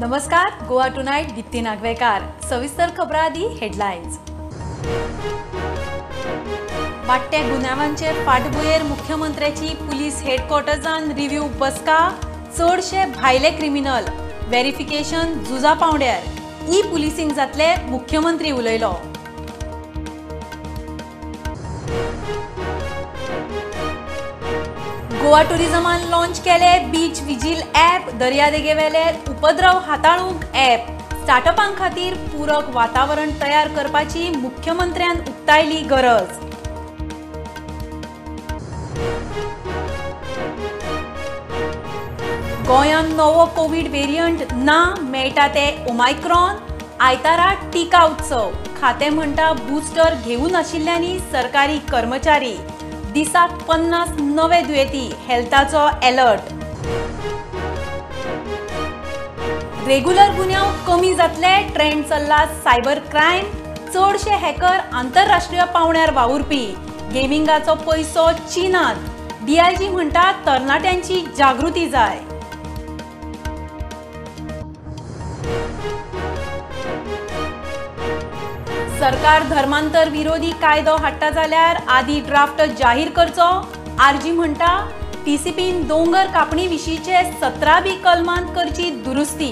नमस्कार, गोवा टुनाइट दीप्ती नागवेकार. सविस्तर खबरां आदी हेडलायन्स. वाडट्या गुन्यांवांचे फाटभुंयेर मुख्यमंत्र्याची पुलीस हेडक्वॉर्टर्सांत रिव्ह्यू बसका. चडशे भायले क्रिमिनल व्हेरिफिकेशन झुजा पावंड्यार. ई पुलिसिंग जातले, मुख्यमंत्री उलयलो. गोवा टुरिझमान लॉन्च केले बीच विजील ॲप. दर्यादेगेवेले उपद्रव हाताळूंक ॲप. स्टार्टअपां खातीर पूरक वातावरण तयार करपाची मुख्यमंत्र्यान उक्तायली गरज. गोंयांत नवो कोविड व्हेरियंट ना, मेळटा ते ओमायक्रॉन. आयतारा टिका उत्सव. खातें म्हणटा बुस्टर घेवन आशिल्ल्यांनी सरकारी कर्मचारी. दिसाक 50 नवे दुयेंती, हेल्थाचो अलर्ट. रेग्युलर गुन्यांव कमी जातले, ट्रेंड चल्ला सायबर क्रायम. चडशे हॅकर आंतरराष्ट्रीय पावंड्यार वावुरपी. गेमिंगाचो पयसो चीनांत. डीआयजी म्हणटा तरणाट्यांची जागृती जाय. सरकार धर्मांतर विरोधी कायदो हाडटा जाल्यार आदी ड्राफ्ट जाहीर करचो. आरजी म्हणटा टीसीपीन दोंगर कापणी विशींचे 17 कलमांत करची दुरुस्ती.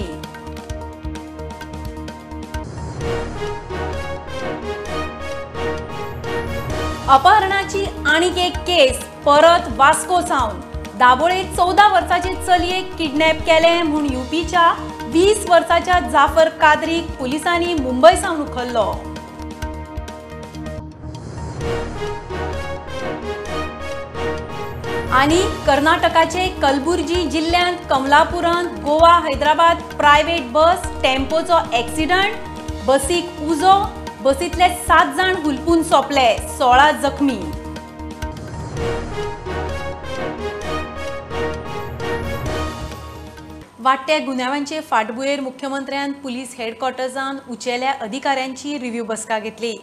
अपहरणाची आनीक एक केस परत वास्को सावन. दाबोळे 14 वर्साचे चलयेक किडनॅप केले म्हूण यूपीच्या 20 वर्साच्या जाफर कादरीक पुलिसांनी मुंबय सावन उखल्लो. आनी कर्नाटकाचे कलबुर्जी जिल्ल्यांत कमलापुरांत गोवा हैदराबाद प्रायव्हेट बस टेम्पोचो एक्सिडंट. बसीक उजो. बसींतले 7 जाण हुलपून सोंपले, 16 जखमी. वाडट्या गुन्यांवांचे फाटभुंयेर मुख्यमंत्र्यान पुलीस हेडक्वॉर्टर्सांत उंचेल्या अधिकाऱ्यांची रिव्ह्यू बसका घेतली.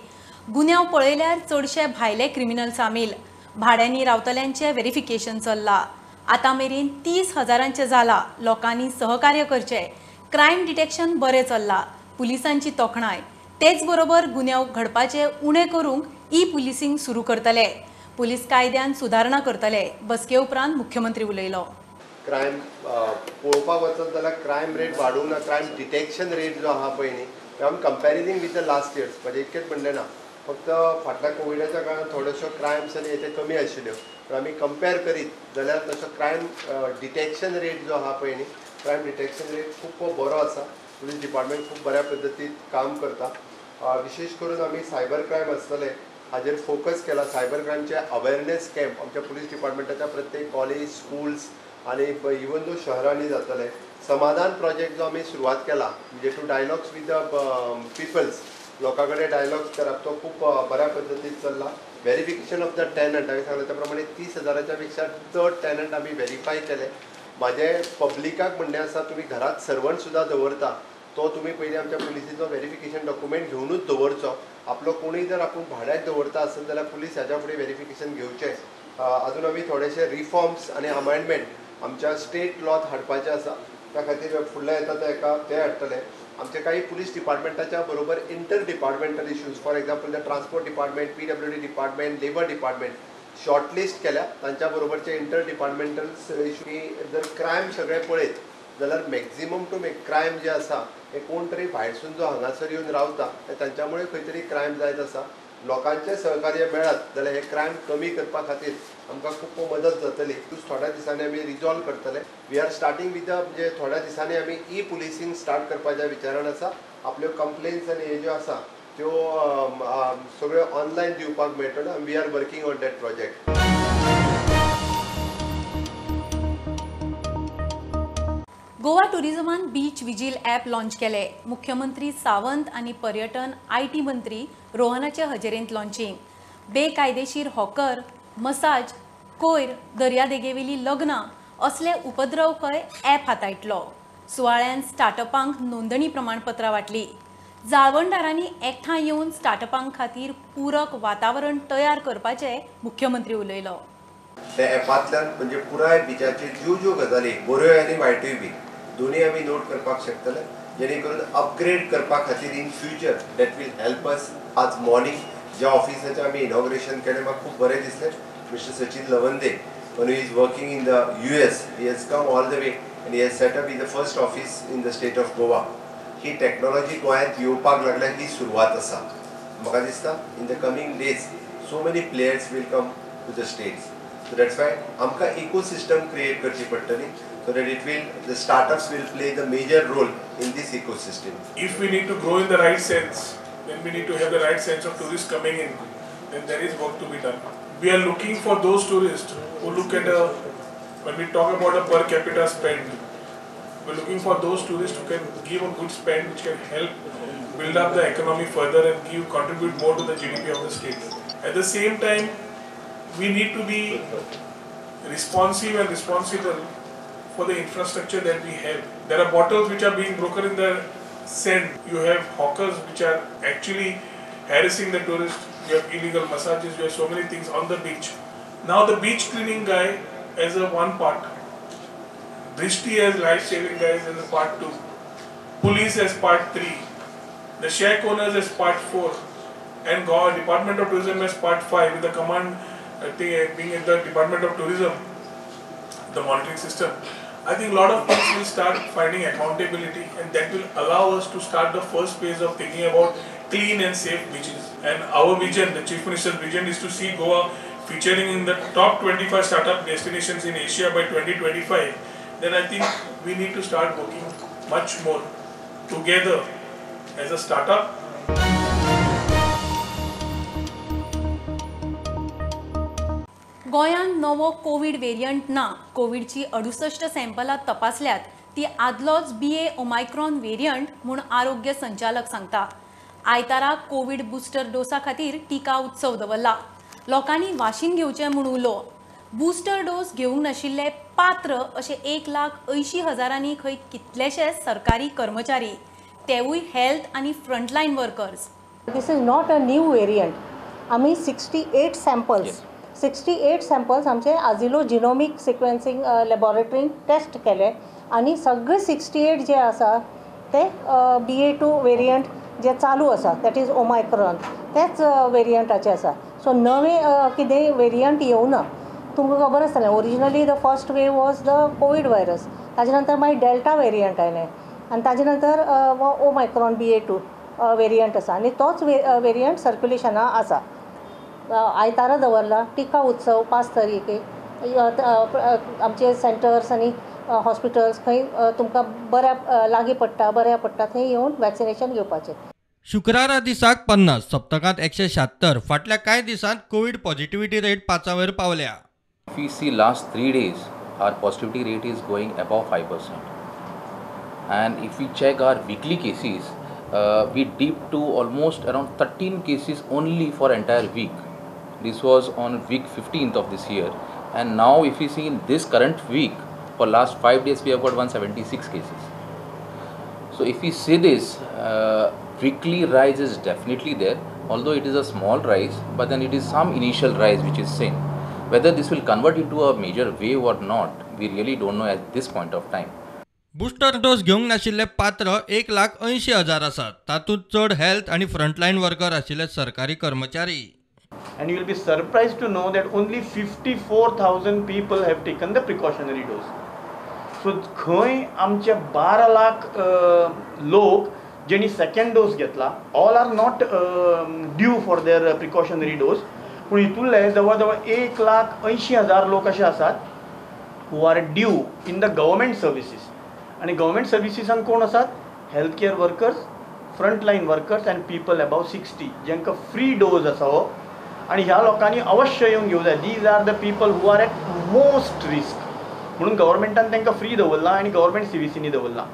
गुन्यांव पळयल्यार चडशे भायले क्रिमिनल सामील. भाड्यांनी रावतल्यांचे व्हेरिफिकेशन चल्ला. आतां मेरेन 30,000 जाला. लोकांनी सहकार्य करचे. क्रायम डिटेक्शन बरें चल्ला. पुलिसांची तोखणाय. तेच बरोबर गुन्यांव घडपाचे उणे करूंक ई पुलिसिंग सुरू करतले. पुलीस कायद्यान सुदारणा करतले. बसके उपरांत मुख्यमंत्री उलयलो. क्रायम पळोवपाक वचत जाल्यार क्रायम रेट वाडूंक ना. क्रायम डिटेक्शन रेट जो आहा पळय न्ही, I am comparing with the last years. म्हणजे इतकेंच म्हणलें ना, फक्त फाटल्या कोविडाच्या काळात थोड्योशो क्रायम्स आनी हेचे कमी आशिल्ल्यो. पण आमी कंपेर करीत जाल्यार तसो क्रायम डिटेक्शन रेट जो आहा पळय न्ही, क्रायम डिटेक्शन रेट खूब बरो आसा. पुलीस डिपार्टमेंट खूब बऱ्या पद्दतीन काम करता. विशेष करून आमी सायबर क्रायम आसतले हाजेर फोकस केला. सायबर क्रायमचे अवेअरनेस कॅम्प आमच्या पुलीस डिपार्टमेंटाच्या प्रत्येक कॉलेज, स्कूल्स आनी इवन दो शहरांनी जातले. समाधान प्रोजेक्ट जो आमी सुरवात केला, म्हणजे to dialogues with the peoples, लोकां कडेन डायलॉग्स करप, तो खूब बऱ्या पद्दतीन चल्ला. व्हेरिफिकेशन ऑफ द टॅनंट, हांवें सांगलें त्या प्रमाणे 30,000च्या पेक्षा चड टॅनंट आमी व्हेरीफाय केले. म्हाजें पब्लिकाक म्हणणें आसा, तुमी घरांत सर्वंट सुद्दां दवरता, तो तुमी पयलीं आमच्या पुलिसीचो व्हेरिफिकेशन डॉक्युमेंट घेवनूच दवरचो. आपलो कोणूय जर आपूण भाड्याक दवरता आसत जाल्यार पुलीस हाच्या फुडें व्हेरिफिकेशन घेवचें. अजून आमी थोडेशे रिफॉर्म्स आनी अमेंडमेंट आमच्या स्टेट लॉत हाडपाचे आसा. त्या खातीर फुडल्या येता ते हाडटले. आमचे काही पुलीस डिपार्टमेंटाच्या बरोबर inter departmental issues, for example the transport department, PWD department, labour department shortlist केल्या. तांच्या बरोबरचे इंटर डिपार्टमेंटल इश्यू. जर क्रायम सगळे पळयत जाल्यार मॅक्झिमम टू क्रायम जे आसा हे कोण तरी भायरसून जो हांगासर येवन रावता तांच्यामुळे खंय तरी क्रायम जायत आसा. लोकांचे सहकार्य मेळत जाल्यार हे क्रायम कमी करपा खातीर आमकां खूब मदत जातली. थोड्या दिसांनी आमी रिजॉल्व करतले. वी आर स्टार्टींग विथ म्हणजे थोड्या दिसांनी आमी ई पुलिसिंग स्टार्ट करपाच्या विचारान आसा. आपल्यो कंप्लेन्स आनी हे ज्यो आसा त्यो सगळ्यो ऑनलायन दिवपाक मेळटल्यो. We are working on that project. Goa टुरिझमान बीच विजील ॲप लॉन्च केले. मुख्यमंत्री सावंत आनी पर्यटन IT मंत्री रोहनाचे हजेरेंत लॉन्चिंग. बेकायदेशीर हॉकर, मसाज, कोयर, दर्यादेगेवेली लग्नां असले उपद्रव खंय ॲप हाताळटलो. सुवाळ्यान स्टार्टअपांक नोंदणी प्रमाणपत्रां वाटली. जाळवणदारांनी एकठांय येवन स्टार्टअपां खातीर पूरक वातावरण तयार करपाचे मुख्यमंत्री उलयलो. त्या ॲपांतल्यान म्हणजे पुराय बिचाचे ज्यो गजाली बऱ्यो आनी वायटूय बी दोन्ही आमी नोट करपाक शकतले जेणे करून अपग्रेड करपा खातीर in future that will help us. आज मॉर्निंग ज्या ऑफिसाचें आमी इनॉग्रेशन केलें म्हाका खूब बरें दिसलें. Mister Sachin Lavande when he is working in the US, he has come all the way and he has set up in the first office in the state of Goa. ही technology गोंयांत येवपाक लागल्या ही सुरवात आसा. म्हाका दिसता in the coming days so many players will come to the states. So that's why आमकां इकोसिस्टम क्रिएट करची पडटली so that it will the startups will play the major role in this ecosystem. If we need to grow in the right sense, then we need to have the right sense of tourists coming in. Then there is work to be done. We are looking for those tourists who look at when we talk about a per capita spend, we're looking for those tourists who can give a good spend which can help build up the economy further and contribute more to the GDP of the state. At the same time, we need to be responsive and responsible for the infrastructure that we have. There are bottles which are being broken in the sand. You have hawkers which are actually harassing the tourists. You have illegal massages. You have so many things on the beach. Now the beach cleaning guy as a one part. Drishti as life-saving guys as a part 2. Police as part 3. The shack owners as part 4. And Department of Tourism as part 5 with the command being in the Department of Tourism, the monitoring system. I think a lot of things will start finding accountability and that will allow us to start the first phase of thinking about clean and safe beaches. And our vision, the Chief Minister's vision, is to see Goa featuring in the top 25 startup destinations in Asia by 2025. Then I think we need to start working much more together as a startup. गोंयांत नवो Covid variant ना. कोविडची 68 सॅम्पलां तपासल्यात ती आदलोच BA Omicron variant म्हूण आरोग्य संचालक सांगता. आयतारा कोविड बुस्टर डोसा खातीर टिका उत्सव दवरला. लोकांनी वाशीन घेवचें म्हूण उलो. बुस्टर डोस घेवंक नाशिल्ले पात्र अशे 1,80,000 खंय कितलेशेच सरकारी कर्मचारी, तेवूय हेल्थ आनी frontline workers. This is not a new variant. आम्ही 68 सॅम्पल्स आमचे आजिलो जिनोमीक सिक्वेन्सिंग लॅबॉरेटरीन टेस्ट केले आनी सगळे 68 जे आसा ते BA2 वेरियंट जे चालू आसा दॅट इज ओमायक्रॉन तेच वेरियंटाचे आसा. सो नवे कितें वेरियंट येवना. तुमकां खबर आसतलें originally the first wave was the Covid virus. ताजे नंतर मागीर डेल्टा वेरियंट आयलें आनी ताजे नंतर ओमायक्रॉन BA2 वेरियंट आसा आनी तोच वेरियंट सर्क्युलेशना आसा. आयतारा दवरला टिका उत्सव 5 तारीख आमचे सेंटर्स आनी हॉस्पिटल्स खंय तुमकां लागीं पडटा बऱ्या पडटा थंय येवन वॅक्सिनेशन घेवपाचें. शुक्रारा दिसाक 50, सप्तकांत 176. फाटल्या कांय दिसांत कोविड पॉझिटिव्हिटी रेट 5 पावल्या. If we see last 3 days, our positivity rate is going above 5%. And if we check our weekly cases, we dipped to almost around 13 cases only for entire week. This was on week 15th of this year. And now if we see in this current week, for last 5 days we have got 176 cases. So if we see this, weekly rise is definitely there, although it is a small rise, but then it is some initial rise which is seen. Whether this will convert into a major wave or not, we really don't know at this point of time. Booster dose घेवंक नाशिल्ले पात्र 1,80,000 आसात. तातूंत चड health आनी frontline worker आशिल्ले सरकारी कर्मचारी. And you will be surprised to know that only 54,000 people have taken the precautionary dose. So खंय आमचे 12 लाख लोक जेणी सेकंड डोस घेतला all are not due for their precautionary dose. पूण हितूंतले जवळ जवळ 1,80,000 लोक असे आसात who are due in the government services. आणि गव्हर्मेंट सर्विसीसान कोण आसात? Health care workers, frontline workers and people above 60 जांकां फ्री डोज आसा हो. आणि ह्या लोकांनी अवश्य येवंक घेवंक जाय. These are the people who are at most risk. म्हणून गव्हर्मेंटान तांकां फ्री दवरला आनी गव्हर्मेंट CVCनी दवरला.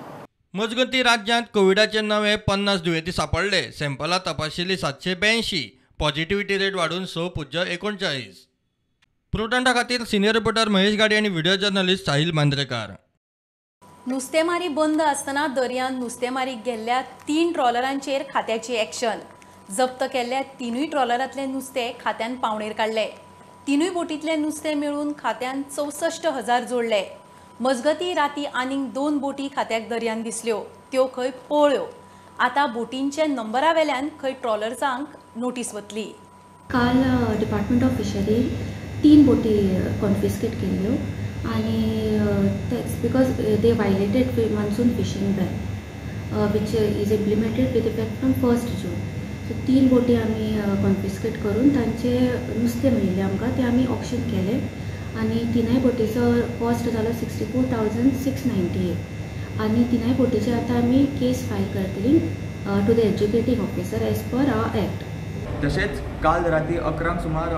मजगतीं राज्यांत कोविडाचे नवे 50 दुयेंती सापडले. सॅम्पलां तपाशिल्ली 782. पॉझिटिव्हिटी रेट वाडून 6.39. प्रुडंटा खातीर सिनियर रिपोर्टर महेश गाडी आनी व्हिडिओ जर्नलिस्ट साहिल मांद्रेकार. नुस्तेमारी बंद आसतना दर्यांत नुस्तेमारीक गेल्ल्या 3 ट्रॉलरांचेर खात्याची एक्शन. जप्त केल्ल्या 3 ट्रॉलरांतलें नुस्तें खात्यान पावणेर काडलें. 3 बोटींतलें नुस्तें मेळून खात्यान 64,000 जोडले. मजगती राती आनीक 2 बोटी खात्याक दर्यान दिसल्यो, त्यो खंय पळ्ळ्यो. आतां बोटींचे नंबरावेल्यान खंय ट्रॉलर्सांक नोटीस वतली. काल डिपार्टमेंट ऑफ फिशरी 3 बोटी कॉन्फिस्केट केल्ल्यो आणि that's because they violated monsoon fishing ban which is implemented with effect from 1 June. So 3 बोटी आमी कॉन्फिस्केट करून तांचे नुस्तें मेळिल्लें आमकां ते आमी ऑक्शन केले आणि 3 बोटीचो कॉस्ट जालो 64,698 आणि 3 बोटीचे आतां आमी केस फायल करतली to the educating officer as per our act. तसेच काल रात्री 11 सुमार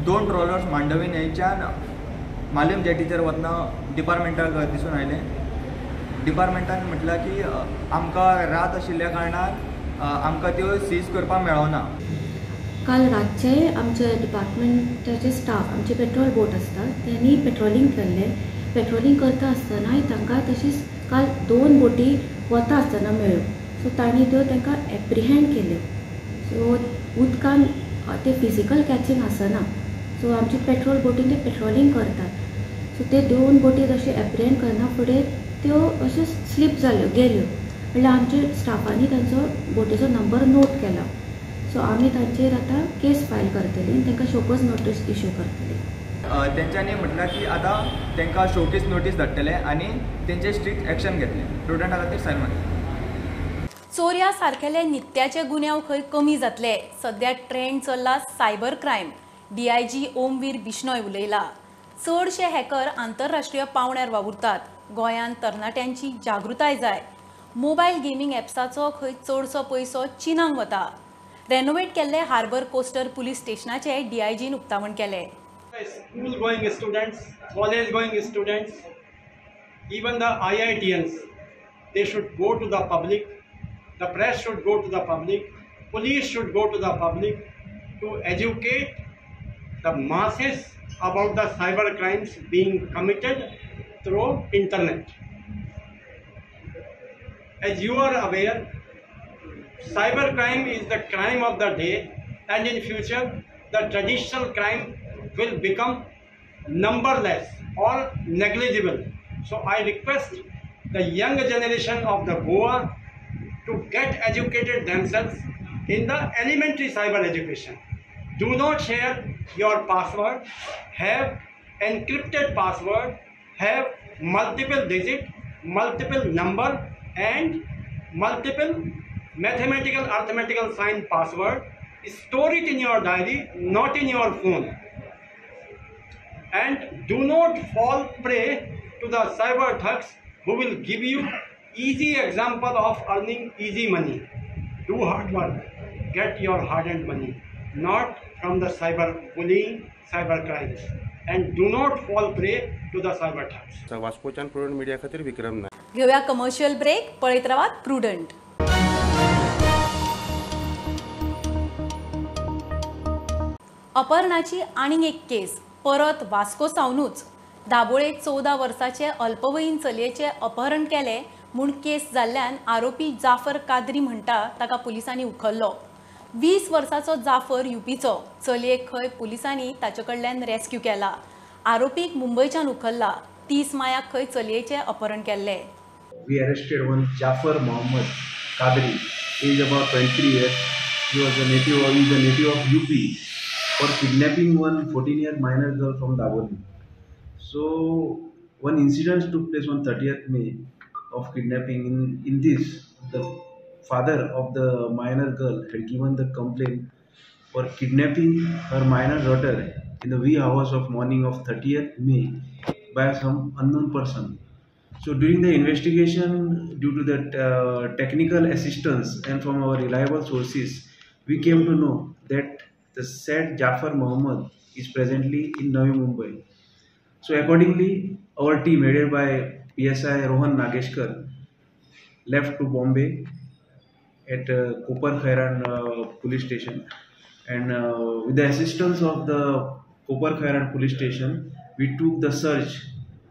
2 ट्रॉलर्स मांडवी न्हंयच्यान मालम जेटीचेर वतना डिपार्टमेंटाक दिसून आयले. डिपार्टमेंटान म्हटलां की आमकां रात आशिल्ल्या कारणान आमकां त्यो सीज करपाक मेळना. काल रातचे आमचे डिपार्टमेंटाचे स्टाफ आमचे पेट्रोल बोट आसता त्यांनी पेट्रोलिंग केल्ले. पेट्रोलिंग करता आसतना तांकां तशीच काल 2 बोटी वता आसतना मेळ्ळ्यो. सो तांणी त्यो तांकां एप्रिहेंड केल्यो. सो उदकान ते फिजिकल कॅचिंग आसना. सो आमची पेट्रोल बोटीन ते पेट्रोलिंग करतात. सो ते 2 बोटी तशें एप्रिहेंड करना फुडें त्यो अश्यो स्लीप जाल्यो गेल्यो. म्हणल्यार आमच्या स्टाफांनी तांचो बोटीचो नंबर नोट केला. सो आमी तांचेर आतां केस फायल करतली आनी तांकां शोकॉज नोटीस इश्यू करतली. तेंच्यांनी म्हटलां की आतां तांकां शोकेस नोटीस धाडटले आनी तेंचे स्ट्रिक्ट एक्शन घेतले. स्टुडंटा खातीर सायन मारतले. चोरया सारकेले नित्याचे गुन्यांव खंय कमी जातले. सध्या ट्रेंड चल्ला cyber crime. DIG Omvir Bishnoi उलयला. चडशे हॅकर आंतरराष्ट्रीय पावंड्यार वावुरतात. गोंयांत तरणाट्यांची जागृताय जाय. मोबायल गेमिंग एप्साचो खंय चडसो पयसो चीनाक वता. रेनोवेट केल्ले हार्बर कोस्टर पुलीस स्टेशनाचे DIGन उक्तावण केले. School going students, college going students, even the IITians, they should go to the public. The press should go to the public. Police should go to the public to educate the masses about the cyber crimes being committed through internet. As you are aware, cybercrime is the crime of the day, and in future the traditional crime will become numberless or negligible. So I request the young generation of the Goa to get educated themselves in the elementary cyber education. Do not share your password, have encrypted password, have multiple digit, multiple number and multiple mathematical arithmetical sign password. Store it in your diary, not in your phone. And do not fall prey to the cyber thugs who will give you easy example of earning easy money. Do hard work, get your hard-earned money, not from the cyber bullying, cyber crimes. And do not fall prey to the cyber thugs. वास्कोच्यान prudent media खातीर विक्रम नायक. घेऊया commercial break. पळयत रावात prudent. अपहरणाची आनीक एक केस परत वास्को सावनूच. दाबोळेक 14 वर्साचे अल्पवयीन चलयेचे अपहरण केले म्हूण केस जाल्ल्यान आरोपी जाफर कादरी म्हणटा ताका पुलिसांनी उखल्लो. 20 वर्साचो जाफर UPचो. चलयेक खंय पुलिसांनी ताचे कडल्यान रेस्क्यू केला. आरोपीक मुंबयच्यान उखल्ला. 30 मायाक खंय चलयेचे अपहरण केल्ले. We arrested one Jafar Mohammed Kadri, age about 23 years. He is a native of UP for kidnapping one 14-year minor girl from Daboli. So one incident took place on 30th May of kidnapping. In this, the father of the minor girl had given the complaint for kidnapping her minor daughter in the wee hours of morning of 30th May by some unknown person. So during the investigation, due to that technical assistance and from our reliable sources, we came to know that the said Jafar Mohammed is presently in Navi Mumbai. So accordingly, our team headed by PSI Rohan Nageshkar left to Bombay at Kopar Khairan police station, and with the assistance of the Kopar Khairan police station, we took the search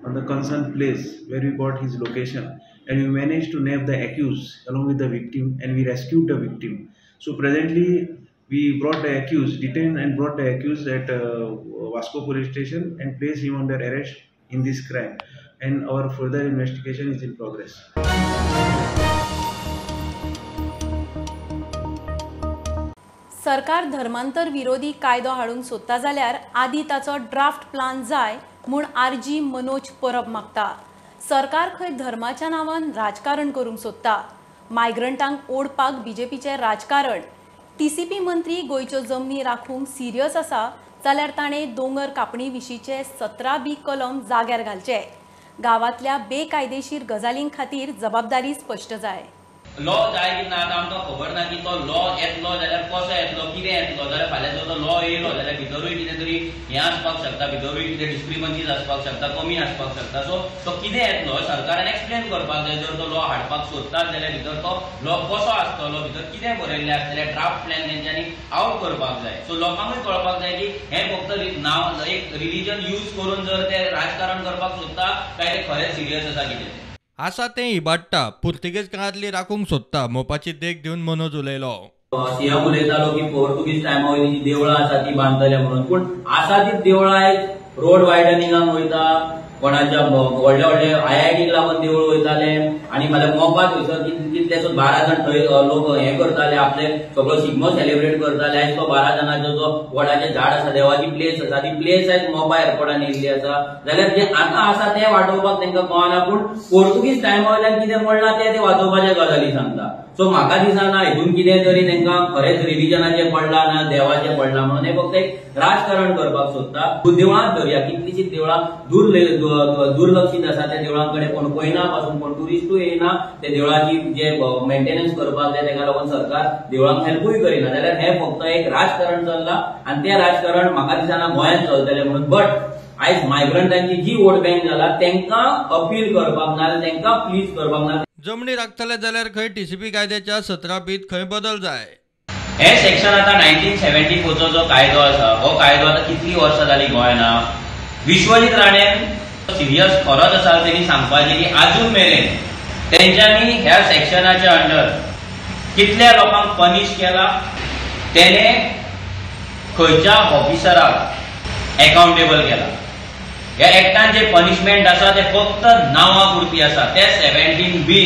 on the concerned place where we got his location, and we managed to nab the accused along with the victim, and we rescued the victim. So presently we brought the accused, detained and brought the accused at Vasco police station and placed him under arrest in this crime. and our further investigation is in progress. सरकार धर्मांतर विरोधी कायदो हाडूंक सोदता जाल्यार आदी ताचो draft plan जाय म्हूण आरजी मनोज परब मागता. सरकार खंय धर्माच्या नांवान राजकारण करूंक सोदता. मायग्रंटांक ओडपाक बीजेपीचें राजकारण. टीसीपी मंत्री गोंयच्यो जमनी राखूंक सिरियस आसा जाल्यार ताणें दोंगर कापणी विशींचे 17B कलम जाग्यार घालचे. गांवांतल्या बेकायदेशीर गजालीं खातीर जबाबदारी स्पश्ट जाय. लॉ जाय की ना आमकां खबर ना की तो लॉ येतलो जाल्यार कसो येतलो, कितें येतलो. जाल्यार फाल्यां जर तो लॉ येयलो जाल्यार भितरूय कितें तरी हें आसपाक शकता, भितरूय कितें डिस्क्रिपन्सीज आसपाक शकता, कमी आसपाक शकता. सो तो कितें येतलो सरकारान एक्सप्लेन करपाक जाय. जर तो लॉ हाडपाक सोदतात जाल्यार भितर तो लॉ कसो आसतलो, भितर कितें बरयल्लें आसतलें, ड्राफ्ट प्लॅन तेंच्यांनी आउट करपाक जाय. सो लोकांकूय कळपाक जाय की हें फक्त नांव एक रिलीजन यूज करून जर ते राजकारण करपाक सोदता काय ते खरेंच सिरियस आसा कितें आसा तें इबाडटा. पुर्तुगेज काळांतली राखूंक सोदता मोपाची देख दिवन मनोज उलयलो. सीएम उलयतालो की पोर्तुगीज टायमा वयली जी देवळां आसा ती बांदतले म्हणून, पूण आसा ती देवळां आयज रोड वायडनिंगाक वयता, कोणाच्या व्हडले व्हडले IITक लागून देवूळ वयताले आनी फाल्यां मोपा थंयसर कितलेशे 12 जाण थंय लोक हें करताले, आपले सगळो शिगमो सेलिब्रेट करताले. आयज तो 12 जाणांचो जो वडाचें झाड आसा, देवाची प्लेस आसा, ती प्लेस आयज मोपा एअरपोर्टान येयल्ली आसा. जाल्यार जे आतां आसा तें वाटोवपाक तांकां कळना, पूण पोर्तुगीज टायमा वयल्यान कितें म्हणलां तें वाचोवपाचे गजाली सांगता. सो म्हाका दिसना हितून कितें तरी तांकां खरेंच रिलीजनाचें पडलां ना देवाचें पडलां म्हणून. हें फक्त एक राजकारण करपाक सोदता. देवळांत धरया, कितलींशींच देवळां दुर्लक्षीत आसा. त्या देवळां कडेन कोण पळयना पासून कोण ट्युरिस्टूय येयना. त्या देवळाची जे मेंटेनन्स करपाक जाय तेका लागून सरकार देवळांक हेल्पूय करिना. जाल्यार हें फक्त एक राजकारण चल्लां आनी तें राजकारण म्हाका दिसना गोंयांत चलतलें म्हणून. बट आयज मायग्रंटांची जी वोट बँक जाला तांकां अपील करपाक ना, तांकां प्लीज करपाक ना. जमनी राखतले जाल्यार खंय टीसीपी कायद्याच्या 17Bत खंय बदल जाय. हे सेक्शन आता 1974 जो कायदो आसा, हो कायदो आता कितली वर्सां जाली गोंयांत. विश्वजीत राणेन सिरियस खरोच आसा तेणी सांगपाचें की आजून मेरेन तेंच्यांनी ह्या सेक्शनाच्या अंडर कितल्या लोकांक पनिश केला, तेणे खंयच्या ऑफिसराक अकाउंटेबल केला. ह्या एक्टान जे पनिशमेंट आसा ते फक्त नांवा पुरती आसा. ते 17B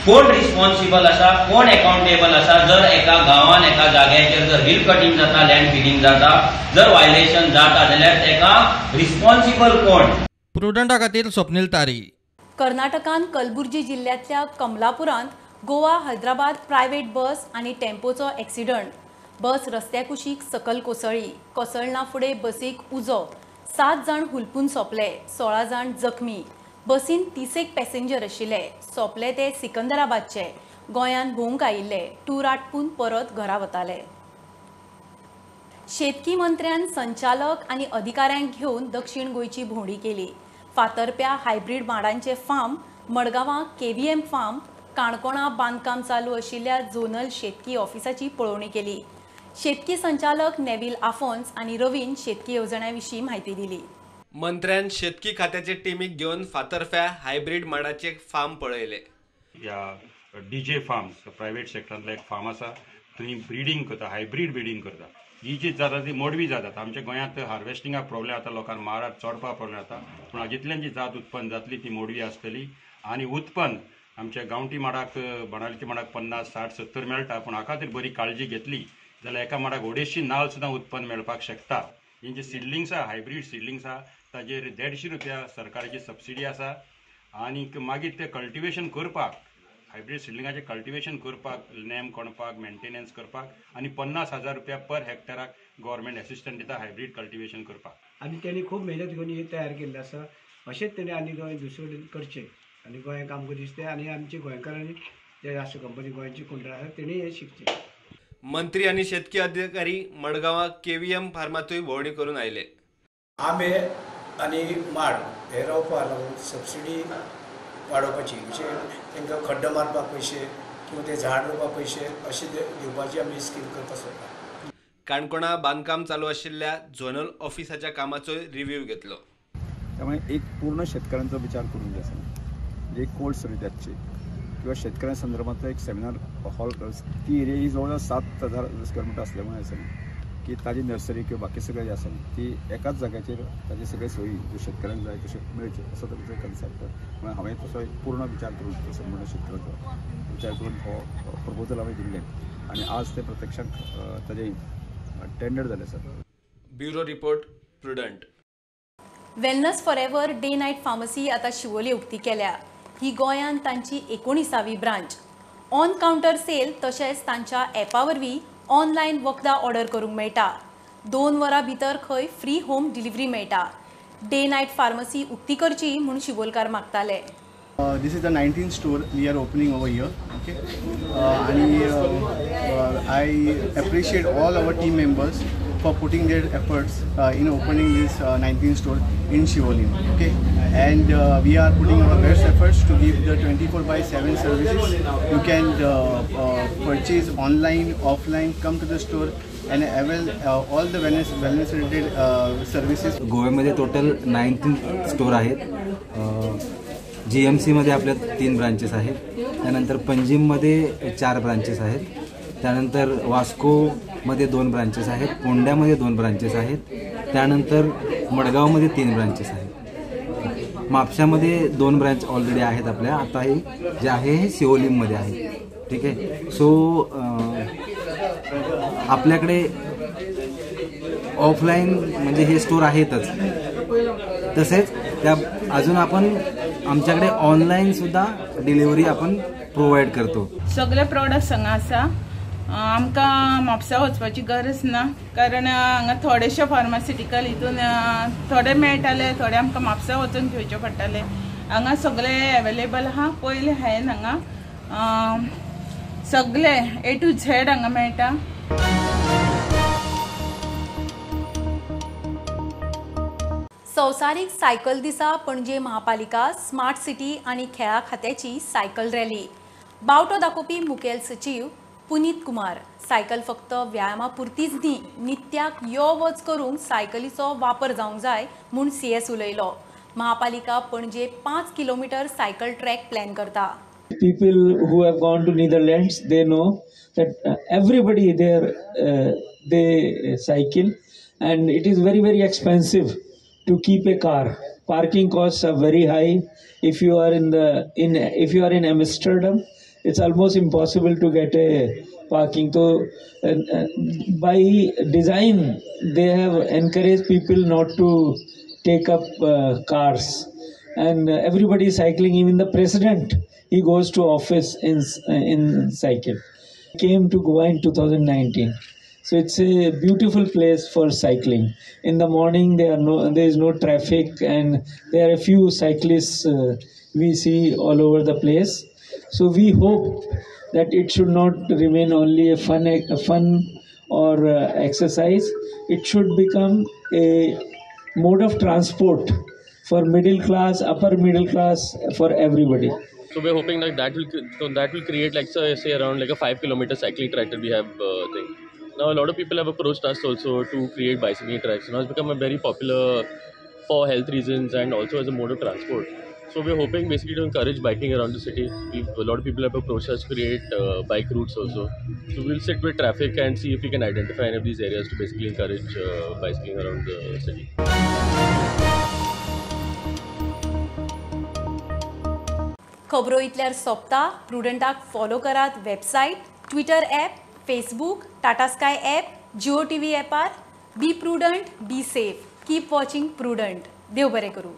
कोण रिस्पॉन्सिबल आसा, कोण अकाउंटेबल आसा. जर एका गांवान एका जाग्याचेर जर हिल कटिंग जाता, लँड फिलिंग जाता, जर वायलेशन जाता जाल्यार तेका रिस्पॉन्सिबल कोण. प्रुडंटा खातीर स्वप्नील तारी. कर्नाटकान कलबुर्जी जिल्ल्यांतल्या कमलापुरांत गोवा हैदराबाद प्रायव्हेट बस आनी टेम्पोचो एक्सिडंट. बस रस्त्या कुशीक सकल कोसळ्ळी. कोसळना फुडें बसीक उजो. 7 जाण हुलपून सोंपले, 16 जाण जखमी. बसीन 30 पॅसेंजर आशिल्ले. सोंपले ते सिकंदराबादचे. गोंयान भोंवंक आयिल्ले. टूर आटपून परत घरा वताले. शेतकी मंत्र्यान संचालक आनी अधिकाऱ्यांक घेवन दक्षिण गोंयची भोंवडी केली. फातर्प्या हायब्रीड माडांचे फार्म, मडगांवां KVM फार्म, काणकोणा बांदकाम चालू आशिल्ल्या झोनल शेतकी ऑफिसाची पळोवणी केली. शेतकी संचालक नेविल आफोन्स आनी रवीन शेतकी येवजण्या विशीं म्हायती दिली. मंत्र्यान शेतकी खात्याचे टीमीक घेवन फातर्फ्या हायब्रीड माडाचे फार्म पळयले. या DJ फार्म्स प्रायव्हेट सेक्टरांतलो एक फार्म आसा, थंय ब्रिडींग करता, हायब्रीड ब्रिडींग करता. ही जी जाता ती मोडवी जातात. आमच्या गोंयांत हार्वेस्टिंगाक प्रॉब्लेम जाता, लोकांक माडार चडपाक प्रॉब्लेम जाता. पूण हाजितल्यान जी जात उत्पन्न जातली ती मोडवी आसतली. आनी उत्पन्न आमच्या गांवठी माडाक बनावलीच्या माडाक 50, 60, 70 मेळटा. पूण हाका खातीर बरी काळजी घेतली जाल्यार एका माडाक 250 नाल्ल सुद्दां उत्पन्न मेळपाक शकता. ही जी सिडलिंग्स आसा, हायब्रीड सिडलिंग्स आसा, ताजेर 150 रुपया सरकाराची सबसिडी आसा. आनीक मागीर ते कल्टिवेशन करपाक, हायब्रीड सिडलिंगाचें कल्टिवेशन करपाक, नेम कोणपाक, मेंटेनन्स करपाक आनी 50,000 रुपया पर हेक्टराक गव्हर्मेंट एसिस्टंट दिता हायब्रीड कल्टिवेशन करपाक. आनी तेणी खूब मेहनत घेवन हे तयार केल्ले आसा. अशेंच तेणी आनी गोंय दुसरे करचें आनी गोंयांक आमकां दिसतें आनी आमच्या गोंयकारांनी जे राष्ट्र कंपनी गोंयची कोण आसा तेणी हे शिकचें. मंत्री आनी शेतकी अधिकारी मडगांवां KVM फार्मातूय भोंवडी करून आयले. आंबे आनी माड हे रोवपाक लागून सबसिडी वाडोवपाची, अशें तांकां खड्डो मारपाक पयशे किंवा ते झाड रोवपाक पयशे अशें दिवपाची आमी स्कीम करपाक सोदता. काणकोणा बांदकाम चालू आशिल्ल्या झोनल ऑफिसाच्या कामाचोय रिव्ह्यू घेतलो. त्यामुळे एक पूर्ण शेतकऱ्यांचा विचार करून घ्यायचा, म्हणजे एक कोल्ड स्टोरेजची किंवा शेतकऱ्यांसंदर्भातला एक सेमिनार हॉल. ती एरिया ही जवळजवळ 7,000 स्क्वेअर मीटर असल्यामुळे असं की ताजी नर्सरी किंवा बाकी सगळें जे आसा ती एकाच जाग्याचेर ताजे सगळे सोयी ज्यो शेतकऱ्यांक जाय तश्यो मेळच्यो असो तांचो कन्सेप्ट. म्हणून हांवें तसो एक पूर्ण विचार करून संबंध शेतकऱ्याचो विचार करून हो प्रपोजल हांवें दिल्लें आनी आज ते प्रत्यक्षांत ताजें टेंडर जालें sir. Bureau report prudent. Wellness forever day night pharmacy आता शिवोले उक्ती केल्या. ही गोंयांत तांची 19वी ब्रांच. ऑन काउंटर सेल तशेंच तांच्या ॲपा वरवीं ऑनलायन वखदां ऑर्डर करूंक मेळटा. 2 वरां भितर खंय फ्री होम डिलिव्हरी मेळटा. डे नाईट फार्मसी उक्ती करची म्हूण Shivolkar मागताले. This is the 19th store we are opening over here. Okay, I appreciate all our team members for putting their efforts in opening this 19th store in Shivoli. Okay, and we are putting our best efforts to give the 24/7 services. You can purchase online, offline, come to the store and avail all the wellness related services. गोव्यामध्ये total 19 store आहेत. GMCमध्ये आपल्या 3 branches आहेत. त्यानंतर पंजिममध्ये 4 branches आहेत. त्यानंतर वास्कोमध्ये 2 branches आहेत. पोंड्यामध्ये 2 branches आहेत. त्यानंतर मडगावमध्ये 3 ब्रांचेस आहेत. म्हापशामध्ये 2 ब्रांच ऑलरेडी आहेत आपल्या. आता हे जे आहे हे सिओलिममध्ये आहे. ठीक आहे. सो आपल्याकडे ऑफलाईन म्हणजे हे स्टोर आहेतच. तसेच त्या अजून आपण आमच्याकडे ऑनलाईन सुद्धा डिलिव्हरी आपण प्रोवाइड करतो. सगळे प्रोडक्ट्स हांगा आसा. आमकां म्हापसा वचपाची गरज ना, कारण हांगा थोडेशे फार्मास्युटिकल हितून थोडे मेळटाले, थोडे आमकां म्हापसा वचून घेवचे पडटाले. हांगा सगळे अवेलेबल आहा. पयले हायेन हांगा सगळे A to Z हांगा मेळटा. संवसारीक सायकल दिसा पणजे महापालिका स्मार्ट सिटी आणि खेळा खात्याची सायकल रॅली. बावटो दाखोवपी मुखेल सचिव पुनीत कुमार. सायकल फक्त व्यायामा पुरतीच न्ही, नित्याक यो वच करूंक सायकलीचो वापर जावंक जाय म्हूण CS उलयलो. महापालिका पणजे 5 किलोमीटर सायकल ट्रॅक प्लॅन करता. People who have gone to Netherlands, they know that everybody there they cycle, and it is very, very expensive to keep a car. Parking costs are very high. If you are if you are in Amsterdam, it's almost impossible to get a parking. So by design, they have encouraged people not to take up cars, and everybody is cycling. Even the president, he goes to office in cycle. Came to Goa in 2019. So it's a beautiful place for cycling. In the morning there is no traffic, and there are a few cyclists we see all over the place. So we hope that it should not remain only a fun or exercise. It should become a mode of transport for middle class, upper middle class, for everybody. So we're hoping that will create like say around like a 5 kilometer cycling track that we have thing. Now a lot of people have approached us also to create bicycling tracks. Now it's become a very popular for health reasons and also as a mode of transport. So we're hoping basically to encourage biking around the city. A lot of people have approached us to create bike routes also. So we'll sit with traffic and see if we can identify any of these areas to basically encourage bicycling around the city. खबरो इतल्यार सोंपता. प्रुडंटाक follow करात. Website, Twitter app, Facebook, Tata Sky app, Jio TV ॲपार. Be prudent, be safe. Keep watching prudent. देव बरें करूं.